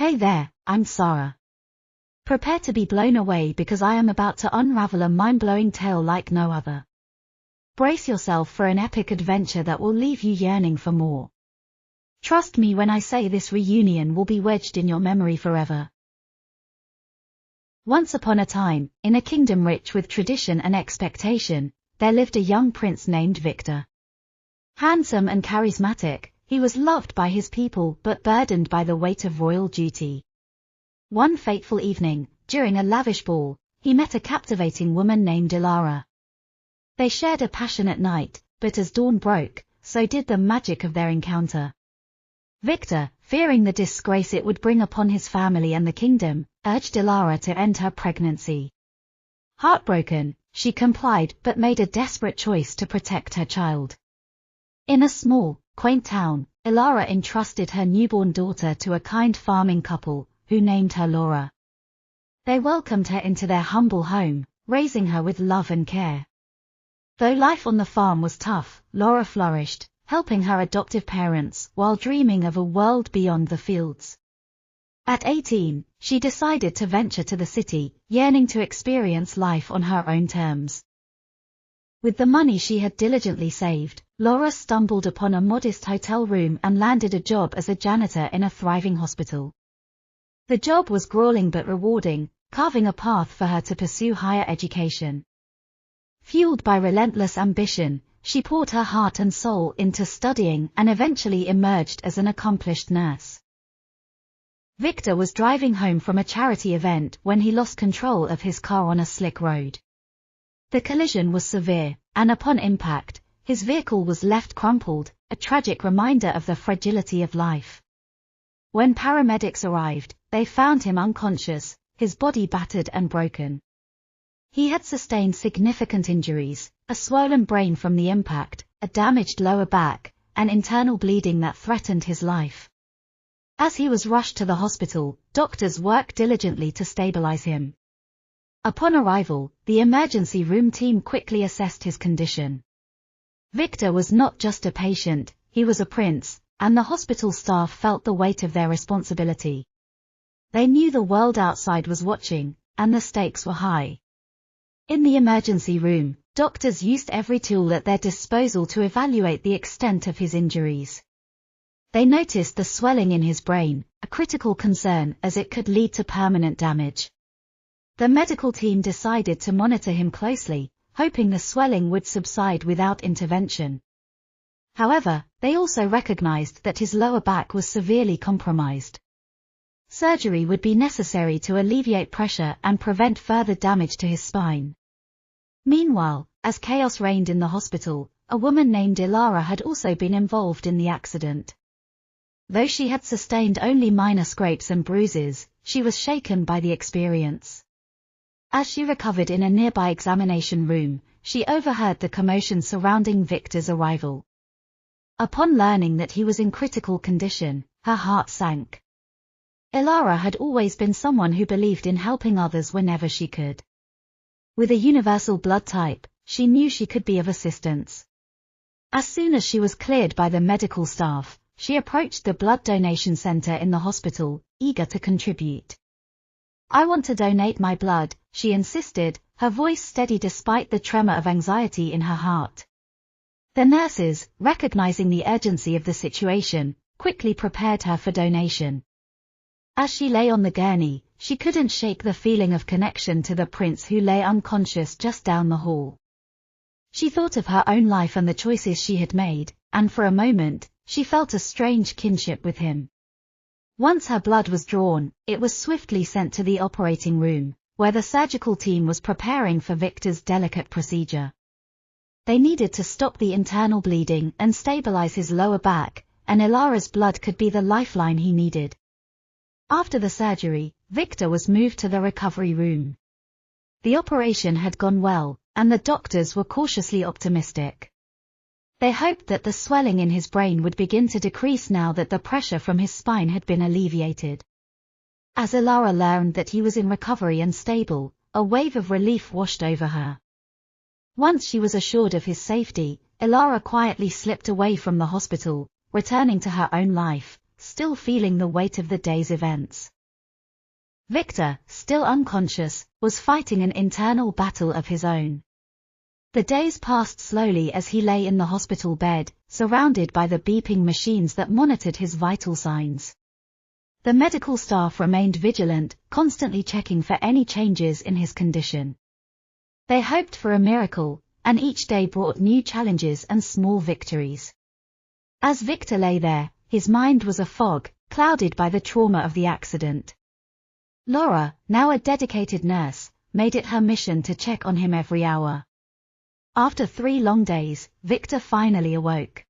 Hey there, I'm Sarah. Prepare to be blown away because I am about to unravel a mind-blowing tale like no other. Brace yourself for an epic adventure that will leave you yearning for more. Trust me when I say this reunion will be wedged in your memory forever. Once upon a time, in a kingdom rich with tradition and expectation, there lived a young prince named Victor. Handsome and charismatic, he was loved by his people but burdened by the weight of royal duty. One fateful evening, during a lavish ball, he met a captivating woman named Lora. They shared a passionate night, but as dawn broke, so did the magic of their encounter. Victor, fearing the disgrace it would bring upon his family and the kingdom, urged Lora to end her pregnancy. Heartbroken, she complied but made a desperate choice to protect her child. In a small, quaint town, Lora entrusted her newborn daughter to a kind farming couple, who named her Lora. They welcomed her into their humble home, raising her with love and care. Though life on the farm was tough, Lora flourished, helping her adoptive parents while dreaming of a world beyond the fields. At 18, she decided to venture to the city, yearning to experience life on her own terms. With the money she had diligently saved, Lora stumbled upon a modest hotel room and landed a job as a janitor in a thriving hospital. The job was grueling but rewarding, carving a path for her to pursue higher education. Fueled by relentless ambition, she poured her heart and soul into studying and eventually emerged as an accomplished nurse. Victor was driving home from a charity event when he lost control of his car on a slick road. The collision was severe, and upon impact, his vehicle was left crumpled, a tragic reminder of the fragility of life. When paramedics arrived, they found him unconscious, his body battered and broken. He had sustained significant injuries, a swollen brain from the impact, a damaged lower back, and internal bleeding that threatened his life. As he was rushed to the hospital, doctors worked diligently to stabilize him. Upon arrival, the emergency room team quickly assessed his condition. Victor was not just a patient, he was a prince, and the hospital staff felt the weight of their responsibility. They knew the world outside was watching, and the stakes were high. In the emergency room, doctors used every tool at their disposal to evaluate the extent of his injuries. They noticed the swelling in his brain, a critical concern as it could lead to permanent damage. The medical team decided to monitor him closely, hoping the swelling would subside without intervention. However, they also recognized that his lower back was severely compromised. Surgery would be necessary to alleviate pressure and prevent further damage to his spine. Meanwhile, as chaos reigned in the hospital, a woman named Lora had also been involved in the accident. Though she had sustained only minor scrapes and bruises, she was shaken by the experience. As she recovered in a nearby examination room, she overheard the commotion surrounding Victor's arrival. Upon learning that he was in critical condition, her heart sank. Lora had always been someone who believed in helping others whenever she could. With a universal blood type, she knew she could be of assistance. As soon as she was cleared by the medical staff, she approached the blood donation center in the hospital, eager to contribute. "I want to donate my blood," she insisted, her voice steady despite the tremor of anxiety in her heart. The nurses, recognizing the urgency of the situation, quickly prepared her for donation. As she lay on the gurney, she couldn't shake the feeling of connection to the prince who lay unconscious just down the hall. She thought of her own life and the choices she had made, and for a moment, she felt a strange kinship with him. Once her blood was drawn, it was swiftly sent to the operating room, where the surgical team was preparing for Victor's delicate procedure. They needed to stop the internal bleeding and stabilize his lower back, and Lora's blood could be the lifeline he needed. After the surgery, Victor was moved to the recovery room. The operation had gone well, and the doctors were cautiously optimistic. They hoped that the swelling in his brain would begin to decrease now that the pressure from his spine had been alleviated. As Lora learned that he was in recovery and stable, a wave of relief washed over her. Once she was assured of his safety, Lora quietly slipped away from the hospital, returning to her own life, still feeling the weight of the day's events. Victor, still unconscious, was fighting an internal battle of his own. The days passed slowly as he lay in the hospital bed, surrounded by the beeping machines that monitored his vital signs. The medical staff remained vigilant, constantly checking for any changes in his condition. They hoped for a miracle, and each day brought new challenges and small victories. As Victor lay there, his mind was a fog, clouded by the trauma of the accident. Lora, now a dedicated nurse, made it her mission to check on him every hour. After 3 long days, Victor finally awoke.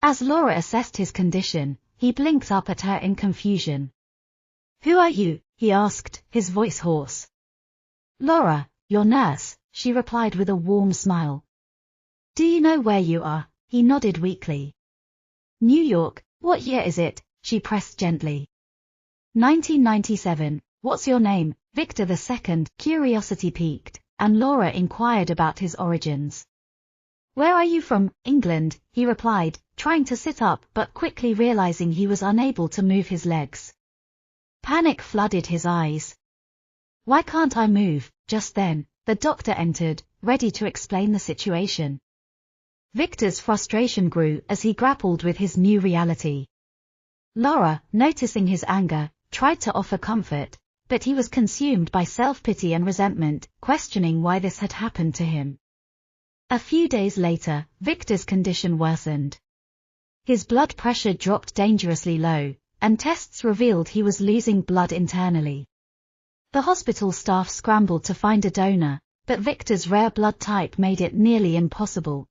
As Lora assessed his condition, he blinked up at her in confusion. "Who are you?" he asked, his voice hoarse. "Lora, your nurse," she replied with a warm smile. "Do you know where you are?" He nodded weakly. "New York. What year is it?" she pressed gently. 1997. "What's your name?" Victor II. Curiosity piqued, and Lora inquired about his origins. "Where are you from?" "England," he replied, trying to sit up but quickly realizing he was unable to move his legs. Panic flooded his eyes. "Why can't I move?" Just then, the doctor entered, ready to explain the situation. Victor's frustration grew as he grappled with his new reality. Lora, noticing his anger, tried to offer comfort, but he was consumed by self-pity and resentment, questioning why this had happened to him. A few days later, Victor's condition worsened. His blood pressure dropped dangerously low, and tests revealed he was losing blood internally. The hospital staff scrambled to find a donor, but Victor's rare blood type made it nearly impossible.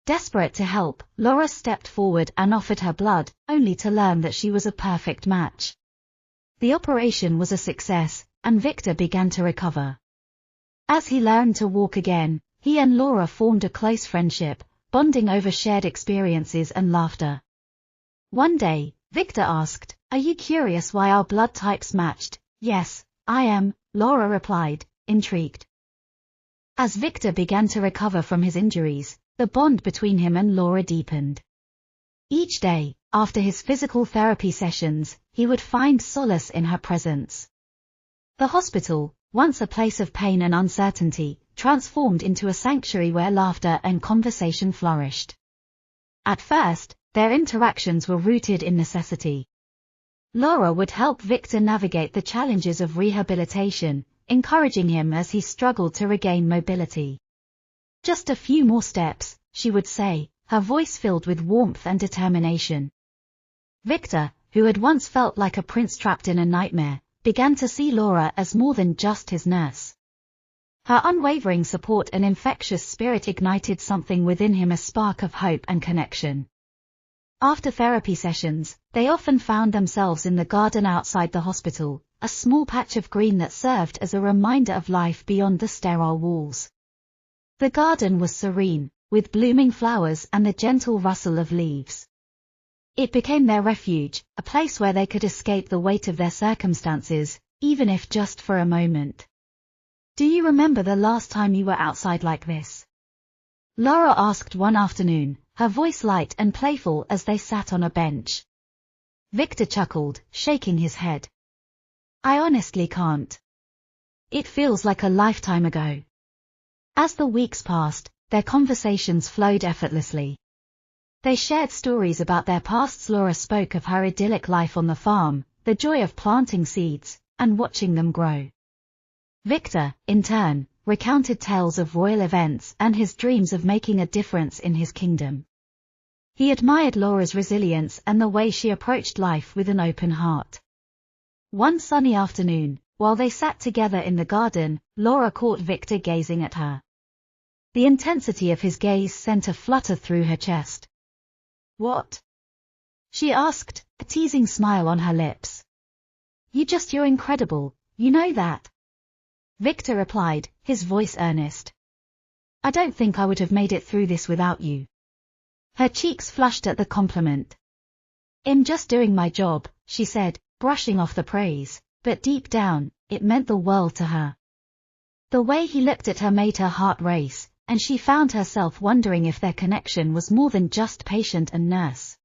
Desperate to help, Lora stepped forward and offered her blood, only to learn that she was a perfect match. The operation was a success, and Victor began to recover. As he learned to walk again, he and Lora formed a close friendship, bonding over shared experiences and laughter. One day, Victor asked, "Are you curious why our blood types matched?" "Yes, I am," Lora replied, intrigued. As Victor began to recover from his injuries, the bond between him and Lora deepened. Each day, after his physical therapy sessions, he would find solace in her presence. The hospital, once a place of pain and uncertainty, transformed into a sanctuary where laughter and conversation flourished. At first, their interactions were rooted in necessity. Lora would help Victor navigate the challenges of rehabilitation, encouraging him as he struggled to regain mobility. "Just a few more steps," she would say, her voice filled with warmth and determination. Victor, who had once felt like a prince trapped in a nightmare, began to see Lora as more than just his nurse. Her unwavering support and infectious spirit ignited something within him, a spark of hope and connection. After therapy sessions, they often found themselves in the garden outside the hospital, a small patch of green that served as a reminder of life beyond the sterile walls. The garden was serene, with blooming flowers and the gentle rustle of leaves. It became their refuge, a place where they could escape the weight of their circumstances, even if just for a moment. "Do you remember the last time you were outside like this?" Lora asked one afternoon, her voice light and playful as they sat on a bench. Victor chuckled, shaking his head. "I honestly can't. It feels like a lifetime ago." As the weeks passed, their conversations flowed effortlessly. They shared stories about their pasts. Lora spoke of her idyllic life on the farm, the joy of planting seeds, and watching them grow. Victor, in turn, recounted tales of royal events and his dreams of making a difference in his kingdom. He admired Lora's resilience and the way she approached life with an open heart. One sunny afternoon, while they sat together in the garden, Lora caught Victor gazing at her. The intensity of his gaze sent a flutter through her chest. "What?" she asked, a teasing smile on her lips. You're incredible, you know that?" Victor replied, his voice earnest. "I don't think I would have made it through this without you." Her cheeks flushed at the compliment. "I'm just doing my job," she said, brushing off the praise, but deep down, it meant the world to her. The way he looked at her made her heart race, and she found herself wondering if their connection was more than just patient and nurse.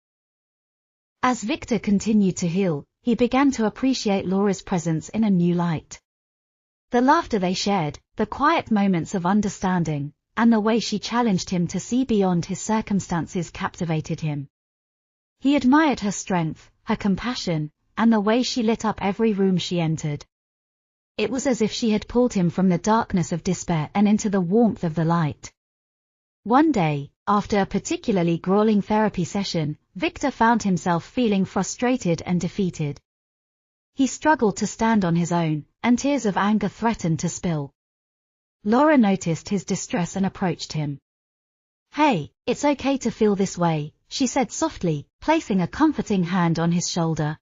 As Victor continued to heal, he began to appreciate Lora's presence in a new light. The laughter they shared, the quiet moments of understanding, and the way she challenged him to see beyond his circumstances captivated him. He admired her strength, her compassion, and the way she lit up every room she entered. It was as if she had pulled him from the darkness of despair and into the warmth of the light. One day, after a particularly grueling therapy session, Victor found himself feeling frustrated and defeated. He struggled to stand on his own, and tears of anger threatened to spill. Lora noticed his distress and approached him. "Hey, it's okay to feel this way," she said softly, placing a comforting hand on his shoulder.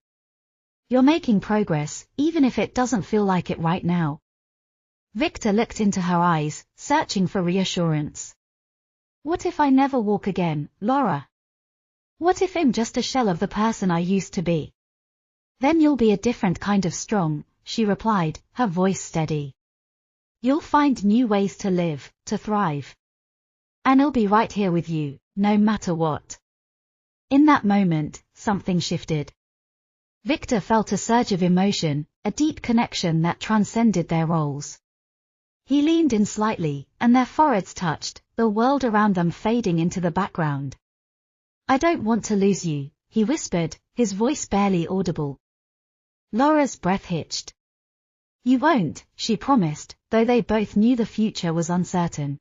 "You're making progress, even if it doesn't feel like it right now." Victor looked into her eyes, searching for reassurance. "What if I never walk again, Lora? What if I'm just a shell of the person I used to be?" "Then you'll be a different kind of strong," she replied, her voice steady. "You'll find new ways to live, to thrive. And I'll be right here with you, no matter what." In that moment, something shifted. Victor felt a surge of emotion, a deep connection that transcended their roles. He leaned in slightly, and their foreheads touched, the world around them fading into the background. "I don't want to lose you," he whispered, his voice barely audible. Laura's breath hitched. "You won't," she promised, though they both knew the future was uncertain.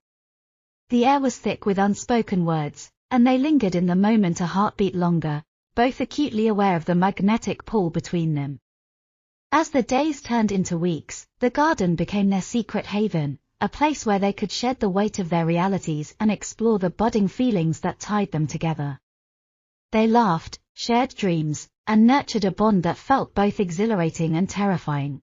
The air was thick with unspoken words, and they lingered in the moment a heartbeat longer, both acutely aware of the magnetic pull between them. As the days turned into weeks, the garden became their secret haven, a place where they could shed the weight of their realities and explore the budding feelings that tied them together. They laughed, shared dreams, and nurtured a bond that felt both exhilarating and terrifying.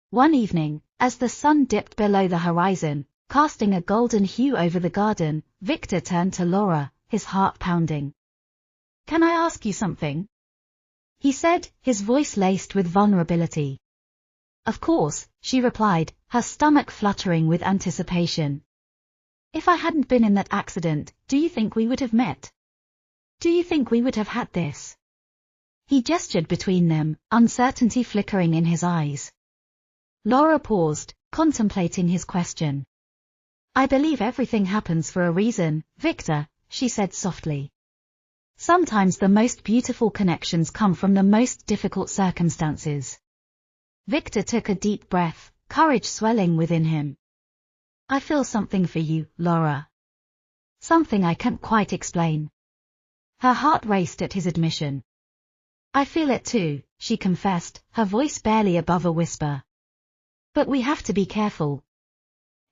One evening, as the sun dipped below the horizon, casting a golden hue over the garden, Victor turned to Lora, his heart pounding. "Can I ask you something?" he said, his voice laced with vulnerability. "Of course," she replied, her stomach fluttering with anticipation. "If I hadn't been in that accident, do you think we would have met? Do you think we would have had this?" He gestured between them, uncertainty flickering in his eyes. Lora paused, contemplating his question. "I believe everything happens for a reason, Victor," she said softly. "Sometimes the most beautiful connections come from the most difficult circumstances." Victor took a deep breath, courage swelling within him. "I feel something for you, Lora. Something I can't quite explain." Her heart raced at his admission. "I feel it too," she confessed, her voice barely above a whisper. "But we have to be careful.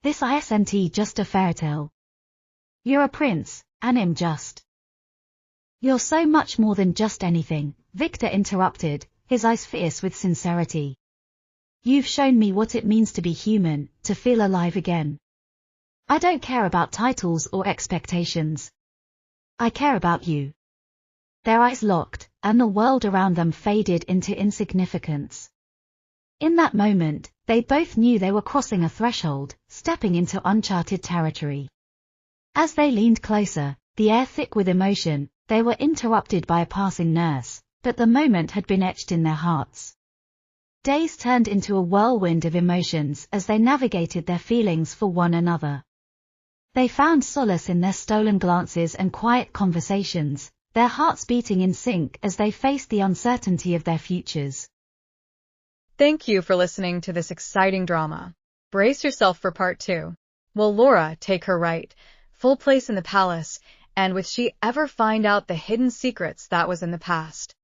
This isn't just a fairytale. You're a prince, and I'm just." "You're so much more than just anything," Victor interrupted, his eyes fierce with sincerity. "You've shown me what it means to be human, to feel alive again. I don't care about titles or expectations. I care about you." Their eyes locked, and the world around them faded into insignificance. In that moment, they both knew they were crossing a threshold, stepping into uncharted territory. As they leaned closer, the air thick with emotion, they were interrupted by a passing nurse, but the moment had been etched in their hearts. Days turned into a whirlwind of emotions as they navigated their feelings for one another. They found solace in their stolen glances and quiet conversations, their hearts beating in sync as they faced the uncertainty of their futures. Thank you for listening to this exciting drama. Brace yourself for part 2. Will Lora take her full place in the palace, and will she ever find out the hidden secrets that was in the past?